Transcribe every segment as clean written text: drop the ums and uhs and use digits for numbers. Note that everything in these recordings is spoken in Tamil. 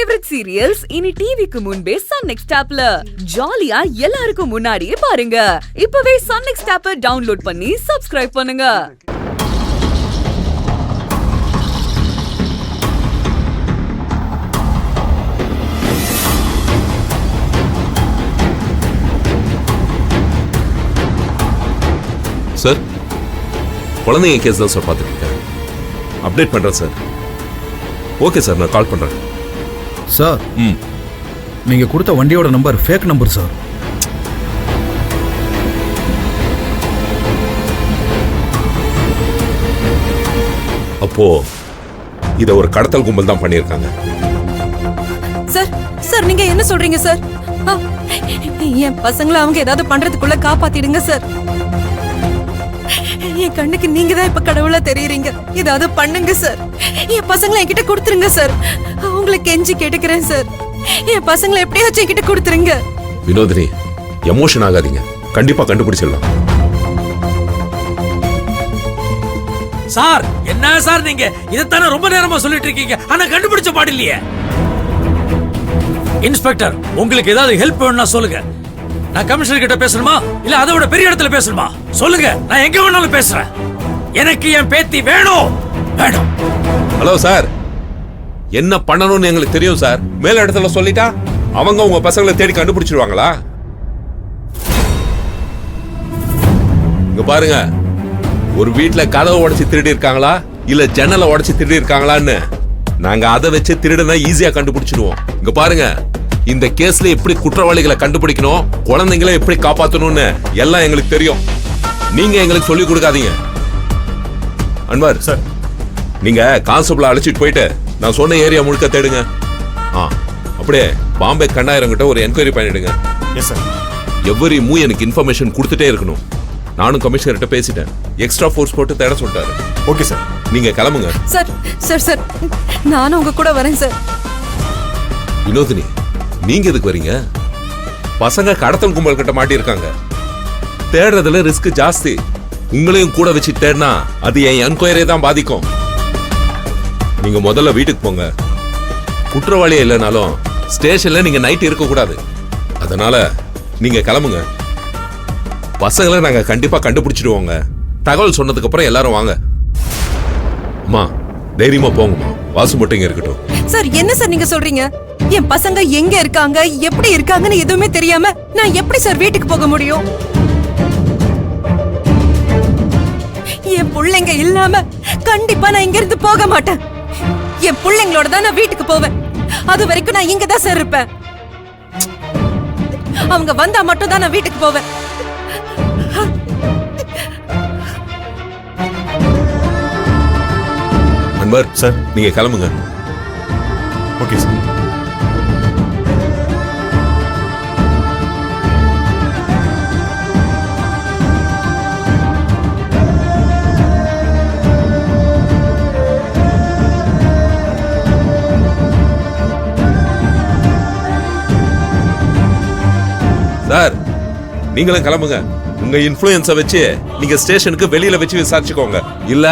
ஃபேவரட் சீரியல்ஸ் இனி டிவிக்கு முன்பே சன் நெக்ஸ்ட் ஆப்ல ஜாலியா எல்லாருக்கும் முன்னாடியே பாருங்க. இப்பவே சன் நெக்ஸ்ட் ஆப்பை டவுன்லோட் பண்ணி சப்ஸ்கிரைப் பண்ணுங்க. சார், குழந்தைங்க கேஸ் தான் சார் பார்த்துட்டு இருக்கேன். அப்டேட் பண்ணுறேன் சார். ஓகே சார், நான் கால் பண்ணுறேன் சார். நீங்கள் கொடுத்த வண்டியோட நம்பர் ஃபேக் நம்பர் சார். அப்போ இதை ஒரு கடத்தல் கும்பல் தான் பண்ணியிருக்காங்க. சார் சார் நீங்க என்ன சொல்றீங்க சார்? என் பசங்களை அவங்க ஏதாவது பண்றதுக்குள்ள காப்பாத்திடுங்க சார். என் கண்ணுக்கு நீங்க தான் இப்ப கடவுளா தெரியுறீங்க. ஏதாவது பண்ணுங்க சார். என் பசங்களை என்கிட்ட கொடுத்துருங்க சார். அவங்களை கெஞ்சி கேட்டுக்கிறேன் சார். என் பசங்களை எப்படியாச்சும் என்கிட்ட கொடுத்துருங்க. வினோதினி, எமோஷன் ஆகாதீங்க. கண்டிப்பா கண்டுபிடிச்சிடலாம். சார், என்ன சார் நீங்க இதைத்தானே ரொம்ப நேரமா சொல்லிட்டு இருக்கீங்க, ஆனா கண்டுபிடிச்ச பாடில்லையே. இன்ஸ்பெக்டர், உங்களுக்கு ஏதாவது ஹெல்ப் வேணும்னா சொல்லுங்க. நான் கமிஷனர் கிட்ட பேசணுமா இல்ல அதை விட பெரிய இடத்துல பேசணுமா? சொல்லுங்க, நான் எங்க வேணாலும் பேசுறேன். எனக்கு என் பேத்தி வேணும். வேணும். ஹலோ சார், என்ன பண்ணணும்னு எங்களுக்கு தெரியும் சார். மேல இடத்துல சொல்லிட்டா அவங்க உங்க பசங்களை தேடி கண்டுபிடிச்சிருவாங்களா? இங்க பாருங்க, ஒரு வீட்டுல கதவை உடைச்சு திருடி இருக்காங்களா இல்ல ஜன்னலை உடைச்சு திருடி இருக்காங்களான்னு நாங்க அதை வச்சு திருடனா ஈஸியா கண்டுபிடிச்சிடுவோம். இங்க பாருங்க, இந்த கேஸ்ல எப்படி குற்றவாளிகளை கண்டுபிடிக்கணும், குழந்தைங்களை எப்படி காப்பாற்றணும்னு எல்லாம் எங்களுக்கு தெரியும். நீங்க எங்களுக்கு சொல்லி கொடுக்காதீங்க. அன்வர் சார், நீங்க கான்ஸ்டபிளை அழைச்சிட்டு போயிட்டு நான் சொன்ன ஏரியா முழுக்க தேடுங்க. அப்படியே பாம்பே கண்ணாயிரம் கிட்ட ஒரு என்கொயரி பண்ணிடுங்க. எவ்வரி மூ எனக்கு இன்ஃபர்மேஷன் கொடுத்துட்டே இருக்கணும். நானும் கமிஷனர்கிட்ட பேசிட்டேன். எக்ஸ்ட்ரா ஃபோர்ஸ் போட்டு தேட சொல்லிட்டாரு. ஓகே சார், நீங்க கிளம்புங்க. சார் சார் சார் நானும் உங்க கூட வரேன் சார். வினோதினி, நீங்க எதுக்கு வரீங்க? பசங்க கடத்தல் கும்பல் கிட்ட மாட்டி இருக்காங்க. தேடுறதுல ரிஸ்க் ஜாஸ்தி. உங்களையும் கூட வச்சு தேடினா அது என் என்கொயரியை தான் பாதிக்கும். நீங்க முதல்ல வீட்டுக்கு போங்க. குற்றவாளியே இல்லைனாலும் ஸ்டேஷன்ல நீங்க நைட் இருக்க கூடாது. அதனால நீங்க கிளம்புங்க. பசங்களை நாங்க கண்டிப்பா கண்டுபிடிச்சிடுவோங்க. தகவல் சொன்னதுக்கு அப்புறம் எல்லாரும் வாங்க. அம்மா, தைரியமா போங்கம்மா. வாசு மட்டும் இங்க இருக்கட்டும். சார், என்ன சார் நீங்க சொல்றீங்க? என் பசங்க எங்க இருக்காங்க, எப்படி இருக்காங்கன்னு எதுவுமே தெரியாம நான் எப்படி சார் வீட்டுக்கு போக முடியும்? என் பிள்ளைங்க இல்லாம கண்டிப்பா நான் இங்க இருந்து போக மாட்டேன். என் பிள்ளைங்களோட தான் நான் வீட்டுக்கு போவேன். அது வரைக்கும் நான் இங்க தான் சார் இருப்பேன். அவங்க வந்தா மட்டும் தான் நான் வீட்டுக்கு போவேன். அன்வர் சார், நீங்க கிளம்புங்க. Okay sir. சார், நீங்களும் கிளம்புங்க. உங்க இன்ஃப்ளூயன்ஸை வச்சு நீங்க ஸ்டேஷனுக்கு வெளியில வச்சு விசாரிச்சுக்கோங்க. இல்ல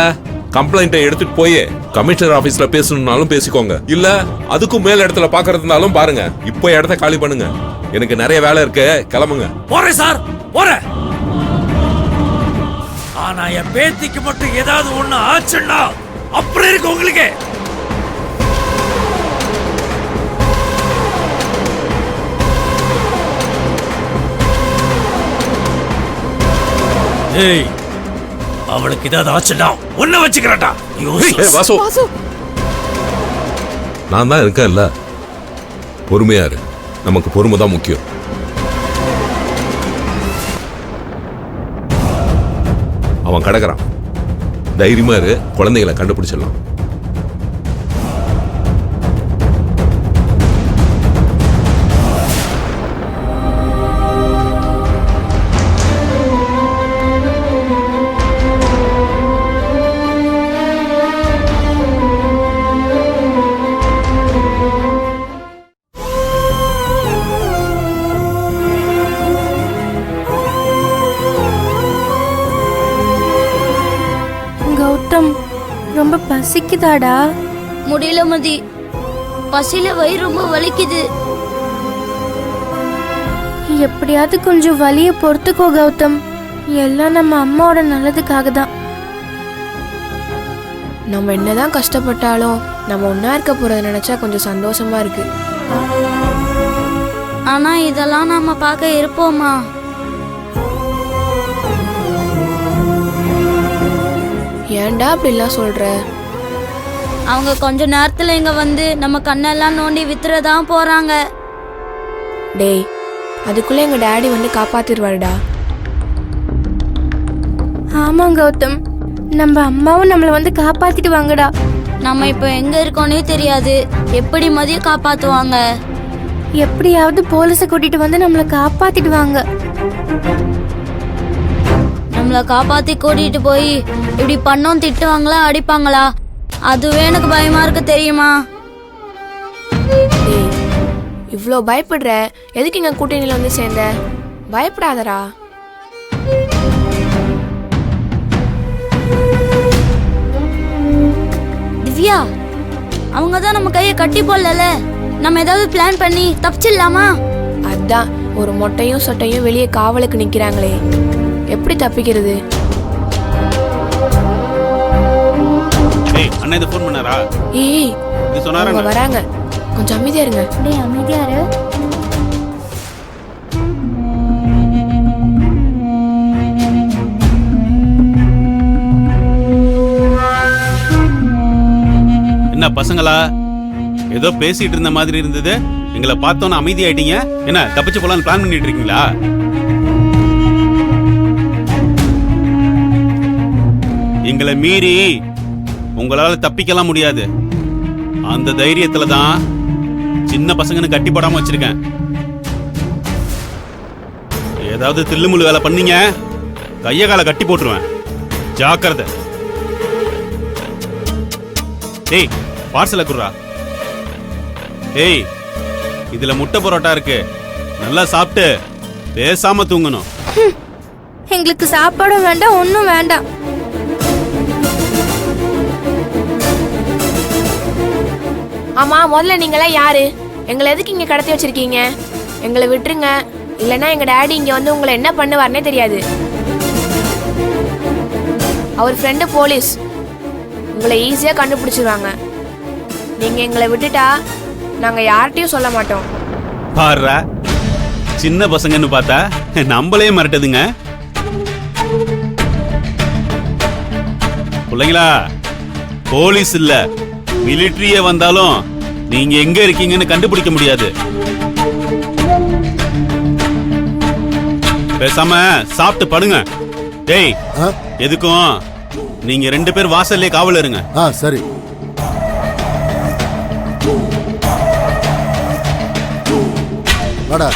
கம்ப்ளைண்ட்டை எடுத்துட்டு போய் கமிஷனர் ஆபீஸ்ல பேசணும்னாலும் பேசிக்கோங்க. இல்ல அதுக்கும் மேல இடத்துல பாக்குறதுனாலும் பாருங்க. இப்போ இடத்த காலி பண்ணுங்க. எனக்கு நிறைய வேலை இருக்கு. கிளம்புங்க. போறேன் சார், போறேன். ஆனா என் பேத்திக்கு மட்டும் ஏதாவது ஒண்ணு ஆச்சுன்னா அப்புறம் இருக்கு உங்களுக்கு. ஏய், அவளுக்கு ஏதாவது ஆச்சுடா ஒன்ன வச்சுக்கிறடா. வாசு, நான் தான் இருக்கேன்ல. பொறுமையா இரு. நமக்கு பொறுமை தான் முக்கியம். அவன் கிடக்குறான். தைரியமா இரு. குழந்தைகளை கண்டுபிடிச்சிடலாம். கௌதம், ரொம்ப பசிக்குதாடா? முடியல மதி. பசியில வயிறு ரொம்ப வலிக்குது. எப்படியாவது கொஞ்சம் வலியை பொறுத்துக்கோ கௌதம். எல்லாம் நம்ம அம்மாவோட நல்லதுக்காக தான். நம்ம என்னதான் கஷ்டப்பட்டாலும் நம்ம ஒன்னா இருக்க போறத நினைச்சா கொஞ்சம் சந்தோஷமா இருக்கு. ஆனா இதெல்லாம் நாம பார்க்க இருப்போமா? ஏன்டா அப்படிலாம் சொல்ற? அவங்க கொஞ்ச நேரத்துல இங்க வந்து நம்ம கண்ணெல்லாம் நோண்டி வித்துறதான் போறாங்க. டேய், அதுக்குள்ள எங்க டாடி வந்து காப்பாத்திடுவாருடா. ஆமா கௌதம், நம்ம அம்மாவும் நம்மள வந்து காப்பாத்திடுவாங்கடா. நம்ம இப்ப எங்க இருக்கோன்னே தெரியாது. எப்படி மதியம் காப்பாத்துவாங்க? எப்படியாவது போலீஸை கூட்டிட்டு வந்து நம்மள காப்பாத்திடுவாங்க. நம்மள காப்பாத்தி கூட்டிட்டு போய் இப்படி பண்ணோம் திட்டுவாங்களா அடிப்பாங்களா? அதுவே எனக்கு பயமா இருக்கு தெரியுமா? டேய், இவ்ளோ பயப்படுற, எதுக்கு இங்க கூட்டணியில வந்து சேர்ந்த? பயப்படாதடா. திவ்யா, அவங்க தான் நம்ம கையை கட்டி போடல. நம்ம ஏதாவது பிளான் பண்ணி தப்பிச்சிடலாமா? அதான் ஒரு மொட்டையும் சொட்டையும் வெளியே காவலுக்கு நிக்கிறாங்களே, எப்படி தப்பிக்கிறது? ஏய், அண்ணா இது ஃபோன் பண்ணாரா? ஏய், இது சொன்னாரா? அவங்க வராங்க, கொஞ்சம் அமைதியா இருங்க. டேய் அமைதியா இரு. என்ன பசங்களா, ஏதோ பேசிட்டு இருந்த மாதிரி இருந்தது, எங்களை பார்த்தோன்னு அமைதியாயிட்டீங்க. என்ன தப்பிச்சு போலான்னு பிளான் பண்ணிட்டு இருக்கீங்களா? எங்களை மீறி உங்களால தப்பிக்கலாம் முடியாது. அந்த தைரியத்துல தான் சின்ன பசங்கன்னு கட்டி போடாம வச்சிருக்கேன். ஏதாவது தில்லுமுள்ளு வேலை பண்ணீங்க, கைய கால கட்டி போட்டுருவேன். ஜாக்கிரதை. ஏய், பார்சல குர்ரா. ஏய், இதுல முட்டை பரோட்டா இருக்கு, நல்லா சாப்பிட்டு பேசாம தூங்கணும். எங்களுக்கு சாப்பாடும் வேண்டாம், ஒன்றும் வேண்டாம். ஆமா, முதல்ல நீங்களாம் யாரு? எங்களை எதுக்கு இங்க கடத்தி வச்சிருக்கீங்க? எங்களை விட்டுருங்க, இல்லைன்னா எங்க டாடி இங்க வந்து உங்களை என்ன பண்ணுவார்னே தெரியாது. அவர் ஃப்ரெண்டு போலீஸ், உங்களை ஈஸியா கண்டுபிடிச்சிருவாங்க. நீங்க எங்களை விட்டுட்டா நாங்க யார்கிட்டயும் சொல்ல மாட்டோம். பாருடா, சின்ன பசங்கன்னு பார்த்தா நம்மளே மிரட்டுதுங்க. பிள்ளைங்களா, போலீஸ் இல்ல மிலிட்டரியே வந்தாலும் நீங்க எங்க இருக்கீங்கன்னு கண்டுபிடிக்க முடியாது. பேசாம சாப்பிட்டு படுங்க. டேய், எதுக்கும் நீங்க 2 பேர் வாசல்லே காவல் இருங்க. சரி. வாடா.